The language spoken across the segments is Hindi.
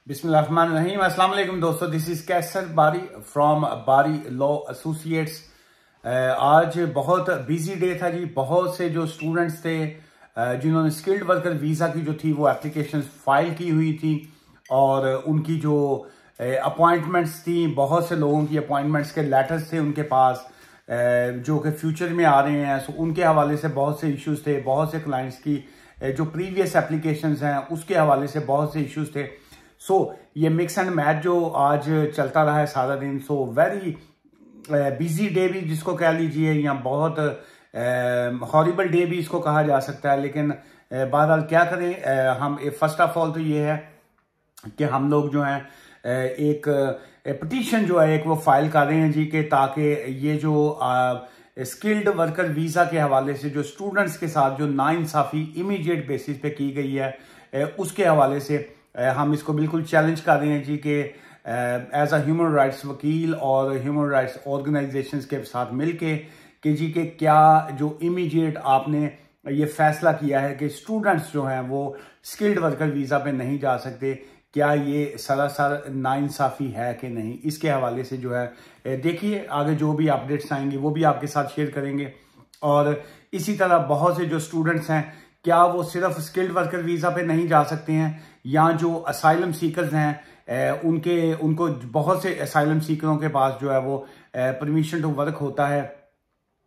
बिस्मिल्लाहिर्रहमानिर्रहीम। अस्सलाम वालेकुम दोस्तों, दिस इज कैसर बारी फ्रॉम बारी लॉ एसोसिएट्स। आज बहुत बिजी डे था जी। बहुत से जो स्टूडेंट्स थे जिन्होंने स्किल्ड वर्कर वीज़ा की जो थी वो एप्लीकेशन फाइल की हुई थी और उनकी जो अपॉइंटमेंट्स थी, बहुत से लोगों की अपॉइंटमेंट्स के लेटर्स थे उनके पास जो कि फ्यूचर में आ रहे हैं। सो उनके हवाले से बहुत से इश्यूज थे। बहुत से क्लाइंट्स की जो प्रीवियस एप्लीकेशंस हैं उसके हवाले से बहुत से इश्यूज थे। सो ये मिक्स एंड मैच जो आज चलता रहा है सारा दिन, सो वेरी बिजी डे भी जिसको कह लीजिए, या बहुत हॉरिबल डे भी इसको कहा जा सकता है। लेकिन बहरहाल क्या करें, हम फर्स्ट ऑफ ऑल तो ये है कि हम लोग जो हैं एक पिटीशन जो है एक वो फाइल कर रहे हैं जी, कि ताकि ये जो स्किल्ड वर्कर वीज़ा के हवाले से जो स्टूडेंट्स के साथ जो नाइंसाफ़ी इमीडिएट बेसिस पे की गई है उसके हवाले से हम इसको बिल्कुल चैलेंज कर रहे हैं जी, कि एज अ ह्यूमन राइट्स वकील और ह्यूमन राइट्स ऑर्गेनाइजेशंस के साथ मिलके कि जी के क्या जो इमीडिएट आपने ये फैसला किया है कि स्टूडेंट्स जो हैं वो स्किल्ड वर्कर वीज़ा पे नहीं जा सकते, क्या ये सरासर नाइंसाफ़ी है कि नहीं। इसके हवाले से जो है देखिए आगे जो भी अपडेट्स आएंगे वो भी आपके साथ शेयर करेंगे। और इसी तरह बहुत से जो स्टूडेंट्स हैं, क्या वो सिर्फ स्किल्ड वर्कर वीज़ा पे नहीं जा सकते हैं, या जो असाइलम सीकर्स हैं उनको बहुत से असाइलम सीकरों के पास जो है वो परमिशन टू वर्क होता है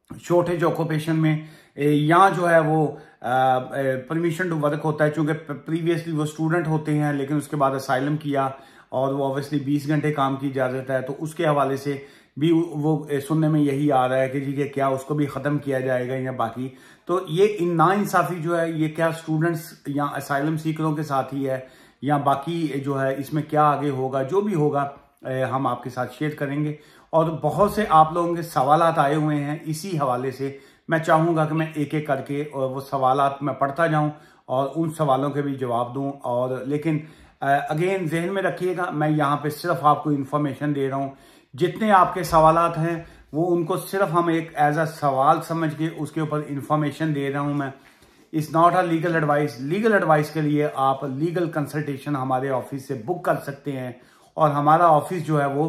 शॉर्टेज ऑक्यूपेशन में, या जो है वो परमिशन टू वर्क होता है चूंकि प्रीवियसली वो स्टूडेंट होते हैं लेकिन उसके बाद असाइलम किया और वो ऑब्वियसली 20 घंटे काम की इजाज़त है, तो उसके हवाले से भी वो सुनने में यही आ रहा है कि जी कि क्या उसको भी ख़त्म किया जाएगा या बाकी। तो ये नाइंसाफ़ी जो है ये क्या स्टूडेंट्स या असाइलम सीकरों के साथ ही है या बाकी जो है इसमें क्या आगे होगा, जो भी होगा हम आपके साथ शेयर करेंगे। और बहुत से आप लोगों के सवालात आए हुए हैं इसी हवाले से। मैं चाहूँगा कि मैं एक एक करके और वो सवालात मैं पढ़ता जाऊँ और उन सवालों के भी जवाब दूँ। और लेकिन अगेन जहन में रखिएगा, मैं यहाँ पे सिर्फ आपको इन्फॉर्मेशन दे रहा हूँ। जितने आपके सवालात हैं वो उनको सिर्फ हम एक एज अ सवाल समझ के उसके ऊपर इंफॉर्मेशन दे रहा हूँ मैं। It's not a legal advice. Legal advice के लिए आप लीगल कंसल्टेशन हमारे ऑफिस से बुक कर सकते हैं और हमारा ऑफिस जो है वो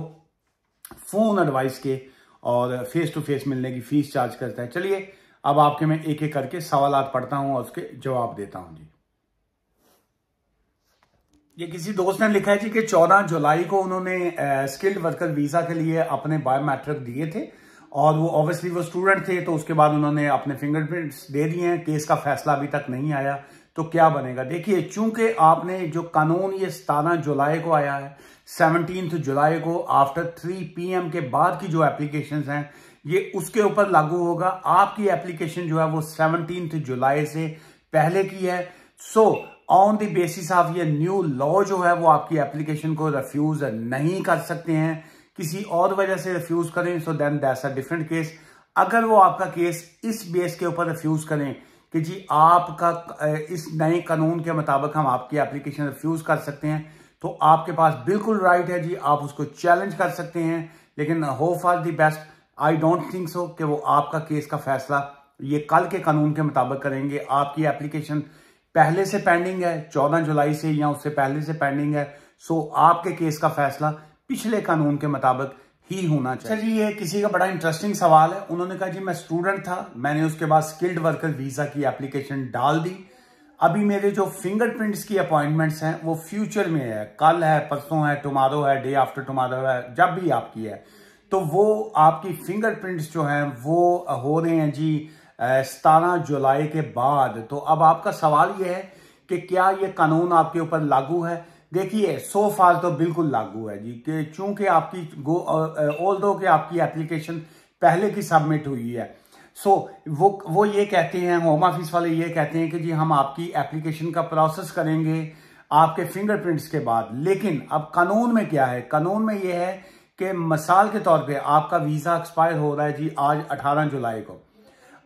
फोन एडवाइस के और फेस टू फेस मिलने की फीस चार्ज करता है। चलिए अब आपके मैं एक एक करके सवालात पढ़ता हूं और उसके जवाब देता हूं जी। ये किसी दोस्त ने लिखा है जी कि 14 जुलाई को उन्होंने स्किल्ड वर्कर वीजा के लिए अपने बायोमेट्रिक दिए थे और वो ऑब्वियसली वो स्टूडेंट थे, तो उसके बाद उन्होंने अपने फिंगरप्रिंट्स दे दिए हैं। केस का फैसला अभी तक नहीं आया, तो क्या बनेगा। देखिए चूंकि आपने जो कानून ये 17 जुलाई को आया है, 17 जुलाई को आफ्टर 3 PM के बाद की जो एप्लीकेशंस हैं ये उसके ऊपर लागू होगा। आपकी एप्लीकेशन जो है वो 17 जुलाई से पहले की है। So on the basis of ये न्यू लॉ जो है वो आपकी एप्लीकेशन को रिफ्यूज नहीं कर सकते हैं। किसी और वजह से रिफ्यूज करें so then that's a different case. अगर वो आपका केस इस बेस के ऊपर रिफ्यूज करें कि जी आपका इस नए कानून के मुताबिक हम आपकी एप्लीकेशन रिफ्यूज कर सकते हैं, तो आपके पास बिल्कुल राइट है जी, आप उसको चैलेंज कर सकते हैं। लेकिन hope for the best, I don't think so कि वो आपका केस का फैसला ये कल के कानून के मुताबिक करेंगे। आपकी एप्लीकेशन पहले से पेंडिंग है, 14 जुलाई से या उससे पहले से पेंडिंग है। सो आपके केस का फैसला पिछले कानून के मुताबिक ही होना चाहिए। चलिए ये किसी का बड़ा इंटरेस्टिंग सवाल है। उन्होंने कहा जी मैं स्टूडेंट था, मैंने उसके बाद स्किल्ड वर्कर वीजा की एप्लीकेशन डाल दी। अभी मेरे जो फिंगरप्रिंट्स की अपॉइंटमेंट्स हैं वो फ्यूचर में है, कल है, परसों है, टुमारो है, डे आफ्टर टुमारो है, जब भी आपकी है, तो वो आपकी फिंगरप्रिंट्स जो हैं वो हो रहे हैं जी 17 जुलाई के बाद। तो अब आपका सवाल ये है कि क्या ये कानून आपके ऊपर लागू है। देखिए सो फार तो बिल्कुल लागू है जी, कि चूंकि आपकी ऑल्दो कि आपकी एप्लीकेशन पहले की सबमिट हुई है। सो वो ये कहते हैं, होम ऑफिस वाले ये कहते हैं कि जी हम आपकी एप्लीकेशन का प्रोसेस करेंगे आपके फिंगरप्रिंट्स के बाद। लेकिन अब कानून में क्या है, कानून में ये है कि मिसाल के तौर पे आपका वीजा एक्सपायर हो रहा है जी आज 18 जुलाई को,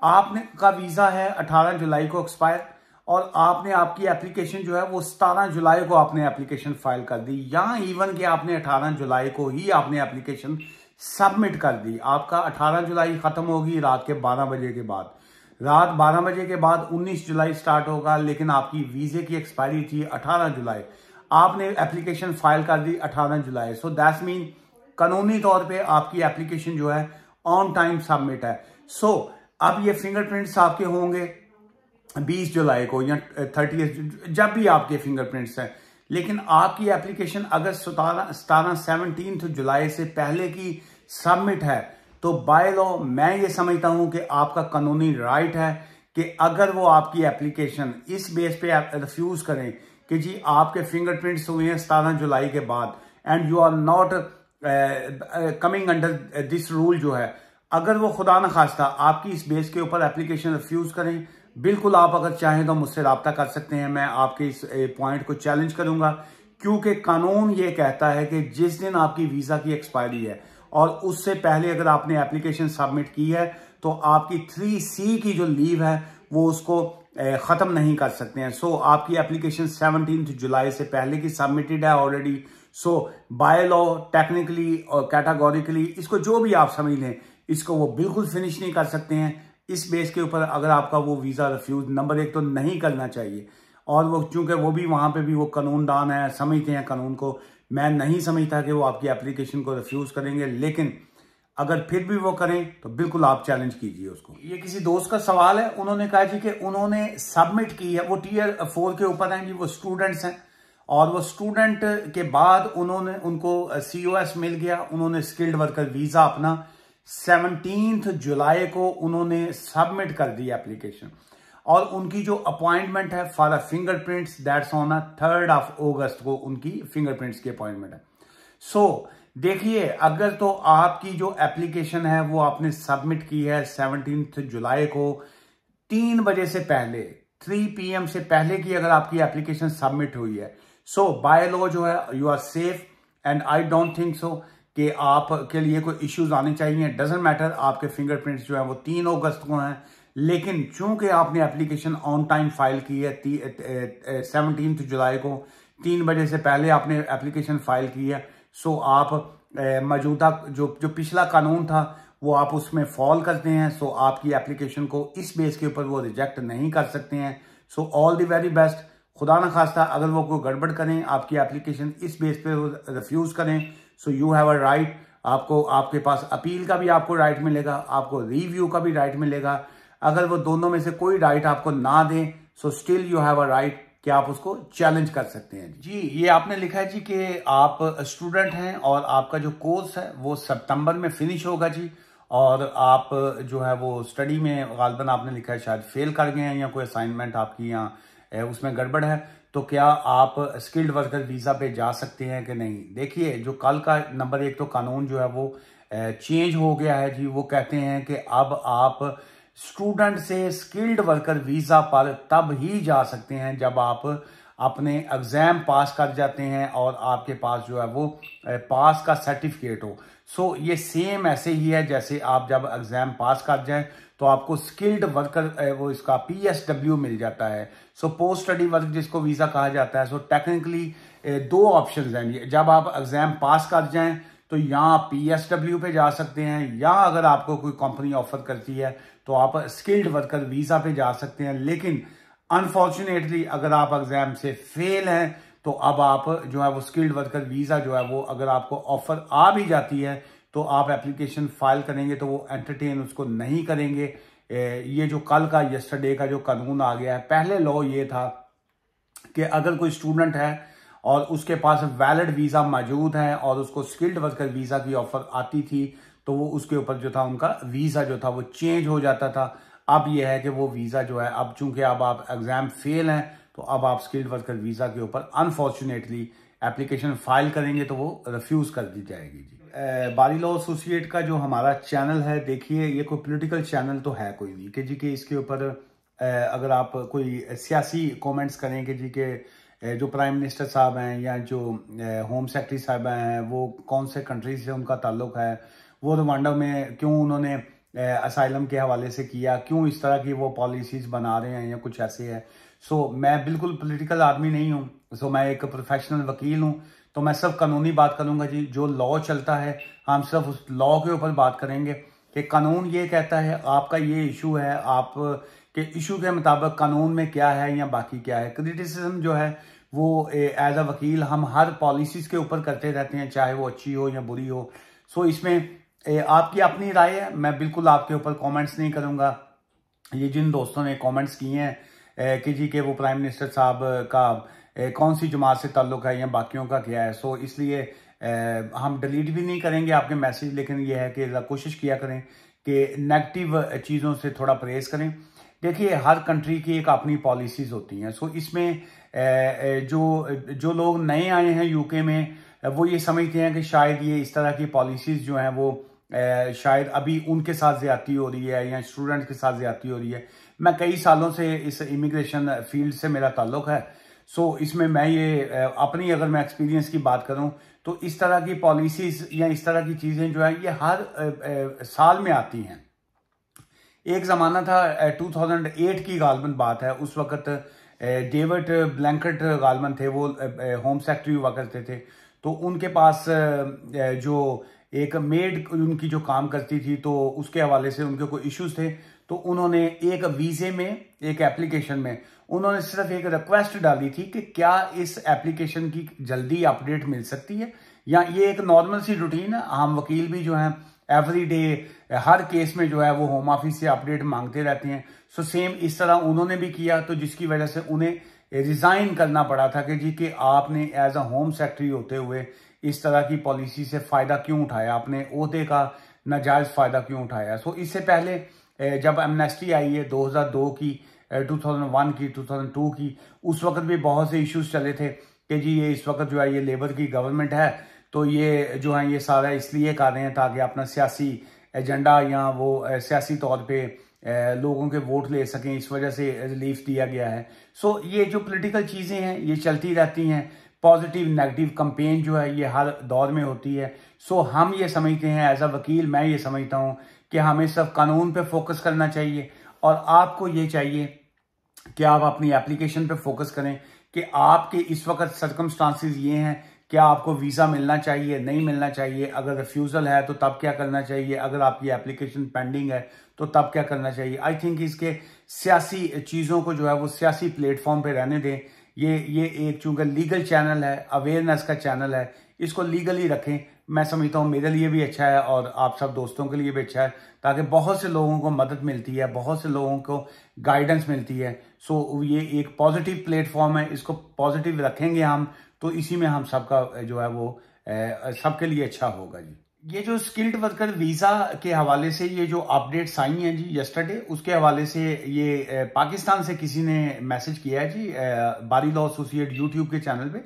आपने का वीजा है 18 जुलाई को एक्सपायर और आपने आपकी एप्लीकेशन जो है वो 17 जुलाई को आपने एप्लीकेशन फाइल कर दी, या इवन कि आपने 18 जुलाई को ही आपने एप्लीकेशन सबमिट कर दी। आपका 18 जुलाई खत्म होगी रात के 12 बजे के बाद, रात 12 बजे के बाद 19 जुलाई स्टार्ट होगा, लेकिन आपकी वीजे की एक्सपायरी थी 18 जुलाई। आपने एप्लीकेशन फाइल कर दी 18 जुलाई, सो दैट्स मीन कानूनी तौर पे आपकी एप्लीकेशन जो है ऑन टाइम सबमिट है। सो अब ये फिंगरप्रिंट्स आपके होंगे 20 जुलाई को या 30 जब भी आपके फिंगरप्रिंट्स हैं, लेकिन आपकी एप्लीकेशन अगर 17 जुलाई से पहले की सबमिट है तो बाय लॉ मैं ये समझता हूं कि आपका कानूनी राइट है कि अगर वो आपकी एप्लीकेशन इस बेस पे रिफ्यूज करें कि जी आपके फिंगरप्रिंट्स हुए हैं 17 जुलाई के बाद and you are not coming under this rule जो है, अगर वो खुदा न खास्ता आपकी इस बेस के ऊपर एप्लीकेशन रिफ्यूज करें, बिल्कुल आप अगर चाहें तो मुझसे रब्ता कर सकते हैं। मैं आपके इस पॉइंट को चैलेंज करूंगा, क्योंकि कानून ये कहता है कि जिस दिन आपकी वीजा की एक्सपायरी है और उससे पहले अगर आपने एप्लीकेशन सबमिट की है तो आपकी 3C की जो लीव है वो उसको खत्म नहीं कर सकते हैं। सो आपकी एप्लीकेशन 17 जुलाई से पहले की सबमिटेड है already. So by law, technically और कैटेगोरिकली, इसको जो भी आप समझ लें, इसको वो बिल्कुल फिनिश नहीं कर सकते हैं। इस बेस के ऊपर अगर आपका वो वीजा रिफ्यूज नंबर 1 तो नहीं करना चाहिए, और वो चूंकि वो भी वहां पे भी वो कानूनदान है, समझते हैं कानून को, मैं नहीं समझता कि वो आपकी एप्लीकेशन को रिफ्यूज करेंगे, लेकिन अगर फिर भी वो करें तो बिल्कुल आप चैलेंज कीजिए उसको। ये किसी दोस्त का सवाल है, उन्होंने कहा जी कि उन्होंने सबमिट की है, वो Tier 4 के ऊपर हैं जी, वो स्टूडेंट्स हैं, और वो स्टूडेंट के बाद उनको COS मिल गया, उन्होंने स्किल्ड वर्कर वीजा अपना 17 जुलाई को उन्होंने सबमिट कर दी एप्लीकेशन, और उनकी जो अपॉइंटमेंट है फॉर फिंगरप्रिंट्स दैट्स ऑन 3 अगस्त को उनकी फिंगरप्रिंट्स की अपॉइंटमेंट है। सो देखिए, अगर तो आपकी जो एप्लीकेशन है वो आपने सबमिट की है 17 जुलाई को 3 बजे से पहले, 3 PM से पहले की अगर आपकी एप्लीकेशन सबमिट हुई है, सो बाय लॉ जो है you are safe, and I don't think so कि आपके लिए कोई इश्यूज आने चाहिए। डजेंट मैटर, आपके फिंगरप्रिंट्स जो है वो 3 अगस्त को हैं, लेकिन चूंकि आपने एप्लीकेशन ऑन टाइम फाइल की है 17 जुलाई को 3 बजे से पहले आपने एप्लीकेशन फाइल की है, सो आप मौजूदा जो पिछला कानून था वो आप उसमें फॉल करते हैं, सो आपकी एप्लीकेशन को इस बेस के ऊपर वो रिजेक्ट नहीं कर सकते हैं। So all the very best. खुदा न खास्ता अगर वो कोई गड़बड़ करें, आपकी एप्लीकेशन इस बेस पे रिफ्यूज करें, so you have a right, आपको आपके पास अपील का भी आपको राइट मिलेगा, आपको रिव्यू का भी राइट मिलेगा। अगर वो दोनों में से कोई राइट आपको ना दें, so still you have a right कि आप उसको चैलेंज कर सकते हैं। जी, ये आपने लिखा है जी कि आप स्टूडेंट हैं और आपका जो कोर्स है वो सितंबर में फिनिश होगा जी, और आप जो है वो स्टडी में गालिबन आपने लिखा है शायद फेल कर गए हैं, या कोई असाइनमेंट आपकी यहाँ उसमें गड़बड़ है, तो क्या आप स्किल्ड वर्कर वीजा पे जा सकते हैं कि नहीं। देखिए, जो कल का नंबर 1 तो कानून जो है वो चेंज हो गया है जी। वो कहते हैं कि अब आप स्टूडेंट से स्किल्ड वर्कर वीजा पर तब ही जा सकते हैं जब आप अपने एग्जाम पास कर जाते हैं और आपके पास जो है वो पास का सर्टिफिकेट हो। सो ये सेम ऐसे ही है जैसे आप जब एग्जाम पास कर जाएं तो आपको स्किल्ड वर्कर वो इसका PSW मिल जाता है। सो पोस्ट स्टडी वर्क जिसको वीजा कहा जाता है। सो टेक्निकली 2 ऑप्शंस हैं, जब आप एग्जाम पास कर जाएं तो यहाँ PSW पे जा सकते हैं, या अगर आपको कोई कंपनी ऑफर करती है तो आप स्किल्ड वर्कर वीजा पे जा सकते हैं। लेकिन अनफॉर्चुनेटली अगर आप एग्जाम से फेल हैं तो अब आप जो है वो स्किल्ड वर्कर वीजा जो है वो अगर आपको ऑफर आ भी जाती है तो आप एप्लीकेशन फाइल करेंगे तो वो एंटरटेन उसको नहीं करेंगे। ये जो कल का यस्टरडे का जो कानून आ गया है, पहले लॉ ये था कि अगर कोई स्टूडेंट है और उसके पास वैलिड वीजा मौजूद है और उसको स्किल्ड वर्कर वीजा की ऑफर आती थी तो वो उसके ऊपर जो था उनका वीजा जो था वो चेंज हो जाता था। अब ये है कि वो वीजा जो है, अब चूंकि अब आप एग्जाम फेल हैं तो अब आप स्किल्ड वर्कर वीजा के ऊपर अनफॉर्चुनेटली एप्लीकेशन फाइल करेंगे तो वो रिफ्यूज कर दी जाएगी जी। बारी लॉ एसोसिएट का जो हमारा चैनल है, देखिए ये कोई पॉलिटिकल चैनल तो है कोई नहीं कि जी के इसके ऊपर अगर आप कोई सियासी कमेंट्स करें कि जी के जो प्राइम मिनिस्टर साहब हैं या जो होम सेक्रेटरी साहब हैं वो कौन से कंट्री से उनका ताल्लुक है, वो रवांडा में क्यों उन्होंने असाइलम के हवाले से किया, क्यों इस तरह की वो पॉलिसीज बना रहे हैं या कुछ ऐसे है। सो मैं बिल्कुल पॉलिटिकल आदमी नहीं हूँ, सो मैं एक प्रोफेशनल वकील हूँ, तो मैं सिर्फ कानूनी बात करूंगा जी। जो लॉ चलता है हम सिर्फ उस लॉ के ऊपर बात करेंगे कि कानून ये कहता है, आपका ये इशू है, आप के इशू के मुताबिक कानून में क्या है या बाकी क्या है। क्रिटिसिज्म जो है वो एज अ वकील हम हर पॉलिसीज़ के ऊपर करते रहते हैं, चाहे वो अच्छी हो या बुरी हो। सो इसमें आपकी अपनी राय है, मैं बिल्कुल आपके ऊपर कमेंट्स नहीं करूँगा। ये जिन दोस्तों ने कमेंट्स किए हैं कि जी के वो प्राइम मिनिस्टर साहब का कौन सी जमात से ताल्लुक़ है या बाकियों का क्या है, सो इसलिए हम डिलीट भी नहीं करेंगे आपके मैसेज, लेकिन ये है कि कोशिश किया करें कि नेगेटिव चीज़ों से थोड़ा परहेज़ करें। देखिए, हर कंट्री की एक अपनी पॉलिसीज़ होती हैं। सो इसमें जो लोग नए आए हैं यूके में, वो ये समझते हैं कि शायद ये इस तरह की पॉलिसीज़ जो हैं वो शायद अभी उनके साथ ज़्यादती हो रही है या स्टूडेंट के साथ ज़्यादती हो रही है। मैं कई सालों से इस इमिग्रेशन फील्ड से मेरा ताल्लुक़ है। सो इसमें मैं ये अपनी अगर मैं एक्सपीरियंस की बात करूं तो इस तरह की पॉलिसीज़ या इस तरह की चीज़ें जो है ये हर साल में आती हैं। एक ज़माना था 2008 की गालबन बात है, उस वक़्त डेविड ब्लैंकेट गालबन थे, वो होम सेक्रेटरी हुआ करते थे। तो उनके पास जो एक मेड उनकी जो काम करती थी, तो उसके हवाले से उनके कोई इश्यूज थे। तो उन्होंने एक वीज़े में, एक एप्लीकेशन में उन्होंने सिर्फ एक रिक्वेस्ट डाली थी कि क्या इस एप्लीकेशन की जल्दी अपडेट मिल सकती है, या ये एक नॉर्मल सी रूटीन है, हम वकील भी जो हैं एवरी डे हर केस में जो है वो होम ऑफिस से अपडेट मांगते रहते हैं। सो सेम इस तरह उन्होंने भी किया, तो जिसकी वजह से उन्हें रिजाइन करना पड़ा था कि जी कि आपने एज अ होम सेक्रेटरी होते हुए इस तरह की पॉलिसी से फायदा क्यों उठाया, अपने ओहदे का नाजायज फायदा क्यों उठाया। सो इससे पहले जब एमनेस्टी आई है 2002 की, 2001 की, 2002 की, उस वक्त भी बहुत से इश्यूज चले थे कि जी ये इस वक्त जो है ये लेबर की गवर्नमेंट है, तो ये जो है ये सारा इसलिए कर रहे हैं ताकि अपना सियासी एजेंडा या वो सियासी तौर पे लोगों के वोट ले सकें, इस वजह से रिलीफ दिया गया है। सो ये जो पॉलिटिकल चीज़ें हैं ये चलती रहती हैं, पॉजिटिव नेगेटिव कंपेन जो है ये हर दौर में होती है। सो हम ये समझते हैं एज अ वकील, मैं ये समझता हूँ कि हमें सिर्फ कानून पे फोकस करना चाहिए, और आपको ये चाहिए कि आप अपनी एप्लीकेशन पे फोकस करें कि आपके इस वक्त सर्कमस्टांसिस ये हैं, क्या आपको वीज़ा मिलना चाहिए, नहीं मिलना चाहिए, अगर रिफ्यूज़ल है तो तब क्या करना चाहिए, अगर आपकी एप्लीकेशन पेंडिंग है तो तब क्या करना चाहिए। आई थिंक इसके सियासी चीज़ों को जो है वो सियासी प्लेटफॉर्म पे रहने दें। ये एक चूंकि लीगल चैनल है, अवेयरनेस का चैनल है, इसको लीगली रखें। मैं समझता हूँ मेरे लिए भी अच्छा है और आप सब दोस्तों के लिए भी अच्छा है, ताकि बहुत से लोगों को मदद मिलती है, बहुत से लोगों को गाइडेंस मिलती है। सो ये एक पॉजिटिव प्लेटफॉर्म है, इसको पॉजिटिव रखेंगे हम तो इसी में हम सबका जो है वो सबके लिए अच्छा होगा जी। ये जो स्किल्ड वर्कर वीज़ा के हवाले से ये जो अपडेट्स आई हैं जी यस्टरडे, उसके हवाले से ये पाकिस्तान से किसी ने मैसेज किया है जी, बारी लॉ एसोसिएट यूट्यूब के चैनल पे।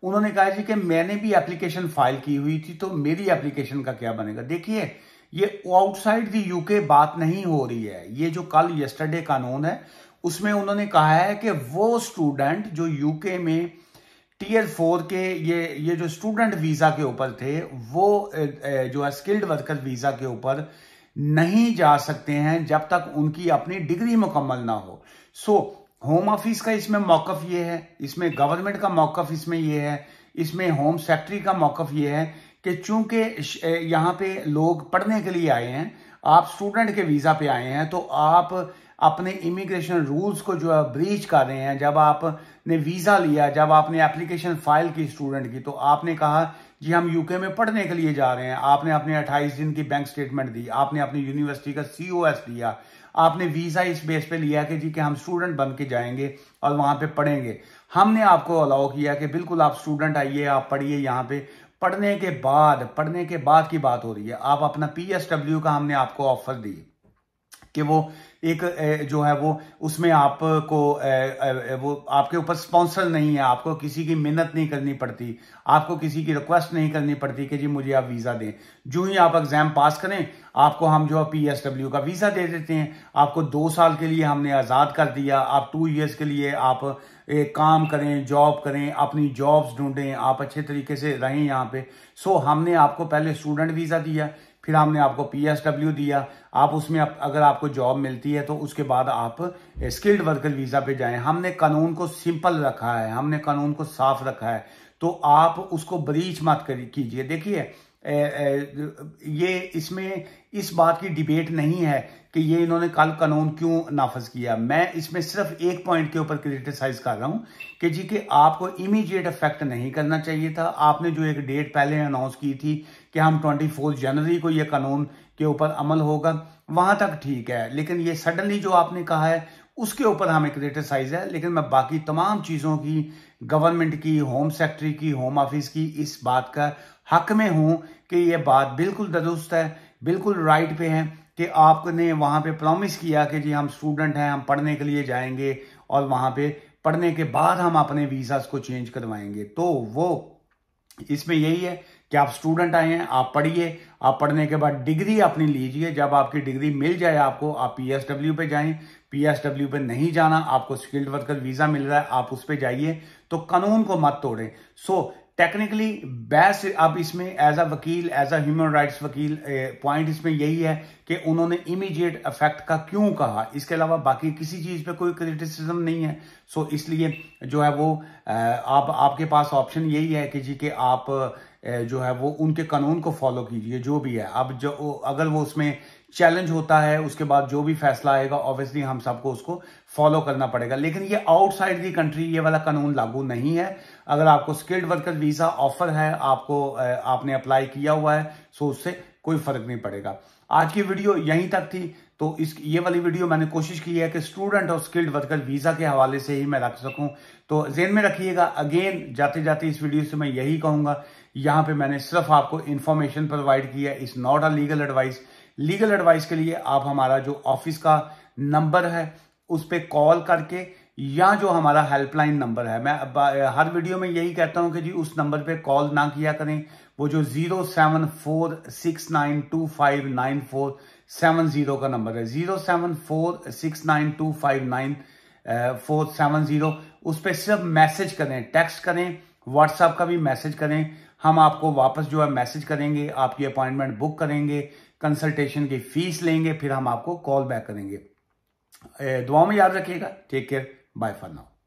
उन्होंने कहा जी कि मैंने भी एप्लीकेशन फाइल की हुई थी, तो मेरी एप्लीकेशन का क्या बनेगा। देखिए, ये आउटसाइड दी यूके बात नहीं हो रही है। ये जो कल यस्टरडे कानून है उसमें उन्होंने कहा है कि वो स्टूडेंट जो यूके में टीयर 4 के ये जो स्टूडेंट वीजा के ऊपर थे, वो जो है स्किल्ड वर्कर वीजा के ऊपर नहीं जा सकते हैं जब तक उनकी अपनी डिग्री मुकम्मल ना हो। सो होम ऑफिस का इसमें मौकफ ये है, इसमें गवर्नमेंट का मौकफ इसमें ये है, इसमें होम सेक्रेटरी का मौकफ ये है कि चूंकि यहाँ पे लोग पढ़ने के लिए आए हैं, आप स्टूडेंट के वीजा पे आए हैं, तो आप अपने इमिग्रेशन रूल्स को जो है ब्रीच कर रहे हैं। जब आपने वीजा लिया, जब आपने एप्लीकेशन फाइल की स्टूडेंट की, तो आपने कहा जी हम यूके में पढ़ने के लिए जा रहे हैं, आपने अपने 28 दिन की बैंक स्टेटमेंट दी, आपने अपनी यूनिवर्सिटी का COS दिया, आपने वीजा इस बेस पे लिया कि जी कि हम स्टूडेंट बन के जाएंगे और वहां पे पढ़ेंगे। हमने आपको अलाउ किया कि बिल्कुल आप स्टूडेंट आइए, आप पढ़िए यहाँ पे। पढ़ने के बाद की बात हो रही है, आप अपना PSW का हमने आपको ऑफर दी कि वो एक जो है वो उसमें आपको वो आपके ऊपर स्पॉन्सर नहीं है, आपको किसी की मिन्नत नहीं करनी पड़ती, आपको किसी की रिक्वेस्ट नहीं करनी पड़ती कि जी मुझे आप वीज़ा दें। जो ही आप एग्जाम पास करें आपको हम जो है PSW का वीज़ा दे देते हैं। आपको 2 साल के लिए हमने आज़ाद कर दिया, आप 2 ईयर्स के लिए आप काम करें, जॉब करें, अपनी जॉब्स ढूंढें, आप अच्छे तरीके से रहें यहाँ पे। सो हमने आपको पहले स्टूडेंट वीज़ा दिया, फिर हमने आपको PSW दिया। आप उसमें अगर आपको जॉब मिलती है तो उसके बाद आप स्किल्ड वर्कर वीज़ा पे जाएं। हमने कानून को सिंपल रखा है, हमने कानून को साफ रखा है। तो आप उसको ब्रीच मत कीजिए। देखिए ये इसमें इस बात की डिबेट नहीं है कि ये इन्होंने कल कानून क्यों नाफज किया। मैं इसमें सिर्फ एक पॉइंट के ऊपर क्रिटिसाइज कर रहा हूं कि जी कि आपको इमीडिएट इफेक्ट नहीं करना चाहिए था। आपने जो एक डेट पहले अनाउंस की थी कि हम 24 जनवरी को ये कानून के ऊपर अमल होगा, वहां तक ठीक है, लेकिन ये सडनली जो आपने कहा है उसके ऊपर हमें क्रिटिसाइज है। लेकिन मैं बाकी तमाम चीजों की, गवर्नमेंट की, होम सेक्रेटरी की, होम ऑफिस की, इस बात का हक में हूं कि ये बात बिल्कुल दुरुस्त है, बिल्कुल राइट पे है कि आपने वहां पे प्रॉमिस किया कि जी हम स्टूडेंट हैं, हम पढ़ने के लिए जाएंगे और वहां पे पढ़ने के बाद हम अपने वीजास को चेंज करवाएंगे। तो वो इसमें यही है कि आप स्टूडेंट आए हैं, आप पढ़िए, आप पढ़ने के बाद डिग्री अपनी लीजिए। जब आपकी डिग्री मिल जाए आपको, आप पीएसडब्ल्यू पे जाएं। पीएसडब्ल्यू पे नहीं जाना, आपको स्किल्ड वर्कर वीजा मिल रहा है, आप उस पे जाइए। तो कानून को मत तोड़ें। सो टेक्निकली बेस्ट अब इसमें एज अ वकील, एज अ ह्यूमन राइट्स वकील, पॉइंट इसमें यही है कि उन्होंने इमीडिएट इफेक्ट का क्यों कहा, इसके अलावा बाकी किसी चीज पे कोई क्रिटिसिज्म नहीं है। सो इसलिए जो है वो आपके पास ऑप्शन यही है कि जी कि आप जो है वो उनके कानून को फॉलो कीजिए जो भी है। अब जो अगर वो उसमें चैलेंज होता है, उसके बाद जो भी फैसला आएगा ऑब्वियसली हम सबको उसको फॉलो करना पड़ेगा। लेकिन ये आउटसाइड दी कंट्री ये वाला कानून लागू नहीं है। अगर आपको स्किल्ड वर्कर वीजा ऑफर है, आपने अप्लाई किया हुआ है, सो उससे कोई फर्क नहीं पड़ेगा। आज की वीडियो यहीं तक थी। तो ये वाली वीडियो मैंने कोशिश की है कि स्टूडेंट और स्किल्ड वर्कर वीजा के हवाले से ही मैं रख सकूं। तो ज़हन में रखिएगा, अगेन जाते जाते इस वीडियो से मैं यही कहूंगा, यहां पे मैंने सिर्फ आपको इंफॉर्मेशन प्रोवाइड किया, is not a legal advice. Legal advice के लिए आप हमारा जो ऑफिस का नंबर है उस पर कॉल करके, या जो हमारा हेल्पलाइन नंबर है, मैं हर वीडियो में यही कहता हूं कि जी उस नंबर पे कॉल ना किया करें। वो जो 07469259470 का नंबर है, 07469259470, उस पर सिर्फ मैसेज करें, टेक्स्ट करें, व्हाट्सएप का भी मैसेज करें। हम आपको वापस जो है मैसेज करेंगे, आपकी अपॉइंटमेंट बुक करेंगे, कंसल्टेशन की फीस लेंगे, फिर हम आपको कॉल बैक करेंगे। दुआ में याद रखिएगा। Take care, bye for now.